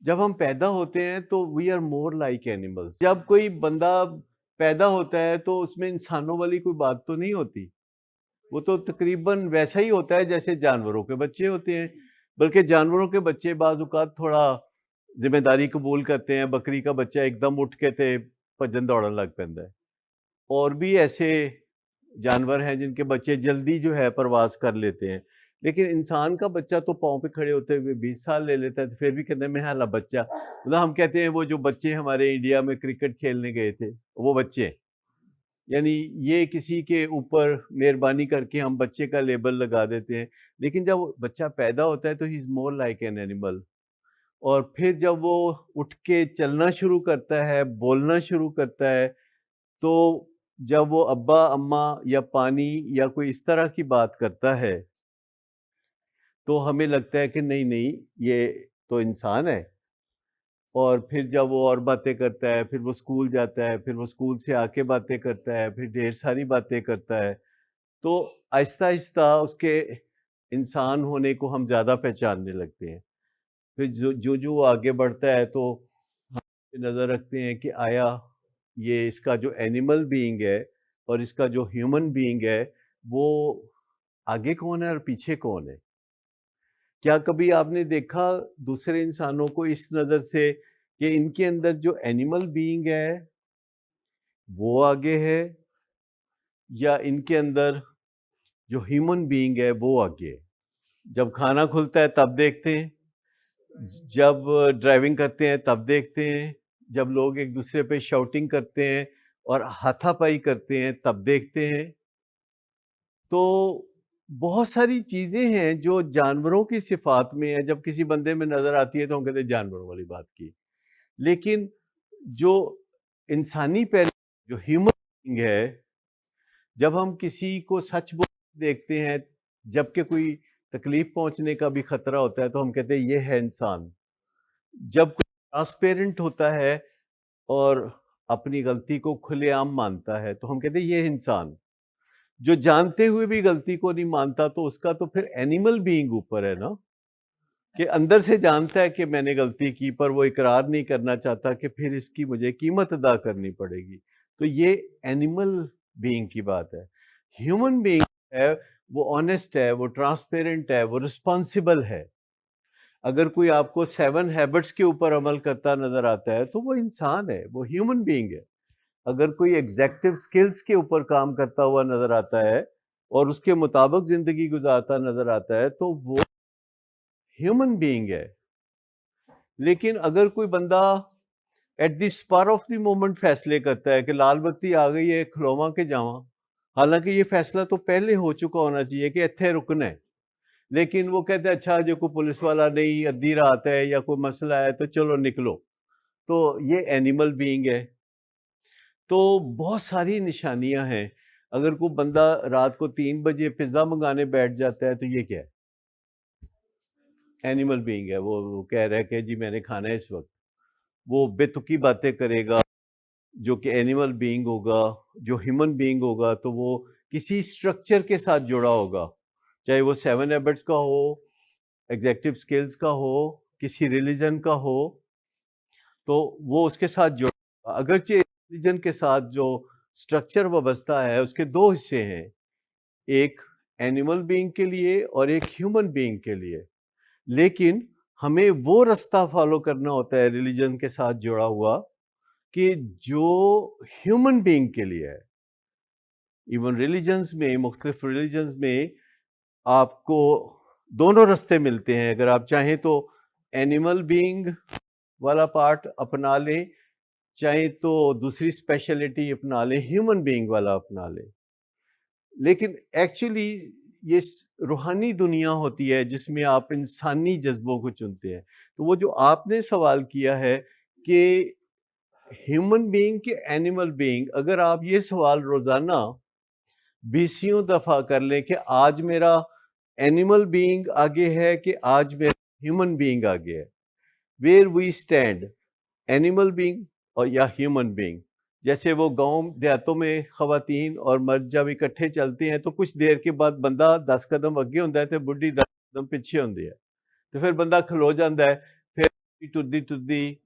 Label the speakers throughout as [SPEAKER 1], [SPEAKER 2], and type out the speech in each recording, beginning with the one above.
[SPEAKER 1] جب ہم پیدا ہوتے ہیں تو we are more like animals. جب کوئی بندہ پیدا ہوتا ہے تو اس میں انسانوں والی کوئی بات تو نہیں ہوتی. وہ تو تقریباً ویسا ہی ہوتا ہے جیسے جانوروں کے بچے ہوتے ہیں. بلکہ جانوروں کے بچے بعض اوقات تھوڑا ذمہ داری قبول کرتے ہیں. بکری کا بچہ ایک دم اٹھ کے تے بھجن دوڑن لگ پیندا ہے. اور بھی ایسے جانور ہیں جن کے بچے جلدی جو ہے پرواز کر لیتے ہیں. لیکن انسان کا بچہ تو پاؤں پہ کھڑے ہوتے ہوئے 20 سال لے لیتا ہے تو پھر بھی کہتے ہیں میں حالا بچہ. مطلب ہم کہتے ہیں وہ جو بچے ہمارے انڈیا میں کرکٹ کھیلنے گئے تھے وہ بچے ہیں. یعنی یہ کسی کے اوپر مہربانی کر کے ہم بچے کا لیبل لگا دیتے ہیں. لیکن جب بچہ پیدا ہوتا ہے تو ہی از مور لائک این اینیمل. اور پھر جب وہ اٹھ کے چلنا شروع کرتا ہے، بولنا شروع کرتا ہے، تو جب وہ ابا اماں یا پانی یا کوئی اس طرح کی بات کرتا ہے تو ہمیں لگتا ہے کہ نہیں یہ تو انسان ہے. اور پھر جب وہ اور باتیں کرتا ہے، پھر وہ اسکول جاتا ہے، پھر وہ اسکول سے آ کے باتیں کرتا ہے، پھر ڈھیر ساری باتیں کرتا ہے، تو آہستہ آہستہ اس کے انسان ہونے کو ہم زیادہ پہچاننے لگتے ہیں. پھر جو وہ آگے بڑھتا ہے تو ہم نظر رکھتے ہیں کہ آیا یہ اس کا جو اینیمل بینگ ہے اور اس کا جو ہیومن بینگ ہے وہ آگے کون ہے اور پیچھے کون ہے. کیا کبھی آپ نے دیکھا دوسرے انسانوں کو اس نظر سے کہ ان کے اندر جو اینیمل بینگ ہے وہ آگے ہے یا ان کے اندر جو ہیومن بینگ ہے وہ آگے ہے؟ جب کھانا کھلتا ہے تب دیکھتے ہیں، جب ڈرائیونگ کرتے ہیں تب دیکھتے ہیں، جب لوگ ایک دوسرے پہ شاؤٹنگ کرتے ہیں اور ہاتھا پائی کرتے ہیں تب دیکھتے ہیں. تو بہت ساری چیزیں ہیں جو جانوروں کی صفات میں ہیں. جب کسی بندے میں نظر آتی ہے تو ہم کہتے ہیں جانوروں والی بات کی. لیکن جو انسانی پہلو جو ہیومن ہے، جب ہم کسی کو سچ بول دیکھتے ہیں جبکہ کوئی تکلیف پہنچنے کا بھی خطرہ ہوتا ہے تو ہم کہتے ہیں یہ ہے انسان. جب کوئی ٹرانسپیرنٹ ہوتا ہے اور اپنی غلطی کو کھلے عام مانتا ہے تو ہم کہتے ہیں یہ انسان. جو جانتے ہوئے بھی غلطی کو نہیں مانتا تو اس کا تو پھر اینیمل بینگ اوپر ہے نا، کہ اندر سے جانتا ہے کہ میں نے غلطی کی پر وہ اقرار نہیں کرنا چاہتا کہ پھر اس کی مجھے قیمت ادا کرنی پڑے گی. تو یہ اینیمل بینگ کی بات ہے. ہیومن بینگ ہے وہ آنیسٹ ہے، وہ ٹرانسپیرنٹ ہے، وہ رسپانسیبل ہے. اگر کوئی آپ کو 7 ہیبٹس کے اوپر عمل کرتا نظر آتا ہے تو وہ انسان ہے، وہ ہیومن بینگ ہے. اگر کوئی ایگزیکٹو سکلز کے اوپر کام کرتا ہوا نظر آتا ہے اور اس کے مطابق زندگی گزارتا نظر آتا ہے تو وہ ہیومن بینگ ہے. لیکن اگر کوئی بندہ at the spur of the moment فیصلے کرتا ہے کہ لال بتی آ گئی ہے کھلواں کے جاواں، حالانکہ یہ فیصلہ تو پہلے ہو چکا ہونا چاہیے کہ اتھے رکنا ہے، لیکن وہ کہتے ہیں اچھا جو کوئی پولیس والا نہیں ادھی رات ہے یا کوئی مسئلہ ہے تو چلو نکلو، تو یہ اینیمل بینگ ہے. تو بہت ساری نشانیاں ہیں. اگر کوئی بندہ رات کو 3 بجے پیزا منگانے بیٹھ جاتا ہے تو یہ کیا ہے؟ اینیمل بینگ ہے. وہ کہہ رہا ہے کہ جی میں نے کھانا ہے اس وقت. وہ بے تکی باتیں کرے گا جو کہ اینیمل بینگ ہوگا. جو ہیومن بینگ ہوگا تو وہ کسی سٹرکچر کے ساتھ جڑا ہوگا، چاہے وہ 7 ہیبٹس کا ہو، ایگزیکٹو سکلز کا ہو، کسی ریلیجن کا ہو، تو وہ اس کے ساتھ جڑا ہوگا. اگرچہ ریلیجن کے ساتھ جو سٹرکچر وابستہ ہے اس کے 2 حصے ہیں، ایک اینیمل بینگ کے لیے اور ایک ہیومن بینگ کے لیے. لیکن ہمیں وہ رستہ فالو کرنا ہوتا ہے ریلیجن کے ساتھ جڑا ہوا کہ جو ہیومن بینگ کے لیے ہے. ایون ریلیجنز میں، مختلف ریلیجنز میں آپ کو دونوں رستے ملتے ہیں. اگر آپ چاہیں تو اینیمل بینگ والا پارٹ اپنا لیں، چاہے تو دوسری اسپیشلٹی اپنا لیں، ہیومن بینگ والا اپنا لیں. لیکن ایکچولی یہ روحانی دنیا ہوتی ہے جس میں آپ انسانی جذبوں کو چنتے ہیں. تو وہ جو آپ نے سوال کیا ہے کہ ہیومن بینگ کے اینیمل بینگ، اگر آپ یہ سوال روزانہ 20 دفعہ کر لیں کہ آج میرا اینیمل بینگ آگے ہے کہ آج میرا ہیومن بینگ آگے ہے، where we stand, animal being اور یا ہیومن بینگ. جیسے وہ گاؤں دیہاتوں میں خواتین اور مرد جب اکٹھے چلتے ہیں تو کچھ دیر کے بعد بندہ 10 قدم اگے ہوتا ہے تو بڈھی 10 قدم پیچھے ہوتی ہے، تو پھر بندہ کھلو جاتا ہے، پھر ਟੁਰਦੀ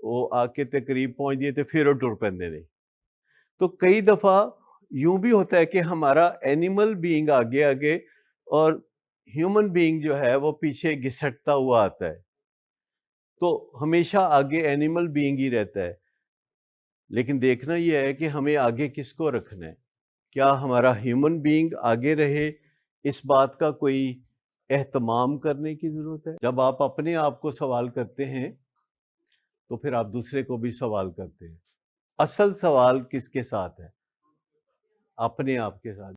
[SPEAKER 1] وہ آ کے تقریب پہنچ دیے تھے پھر وہ ٹر پیندے نے. تو کئی دفعہ یوں بھی ہوتا ہے کہ ہمارا اینیمل بینگ آگے آگے اور ہیومن بینگ جو ہے وہ پیچھے گھسٹتا ہوا آتا ہے. تو ہمیشہ آگے اینیمل بینگ ہی رہتا ہے. لیکن دیکھنا یہ ہے کہ ہمیں آگے کس کو رکھنا ہے. کیا ہمارا ہیومن بینگ آگے رہے، اس بات کا کوئی اہتمام کرنے کی ضرورت ہے. جب آپ اپنے آپ کو سوال کرتے ہیں تو پھر آپ دوسرے کو بھی سوال کرتے ہیں. اصل سوال کس کے ساتھ ہے؟ اپنے آپ کے ساتھ.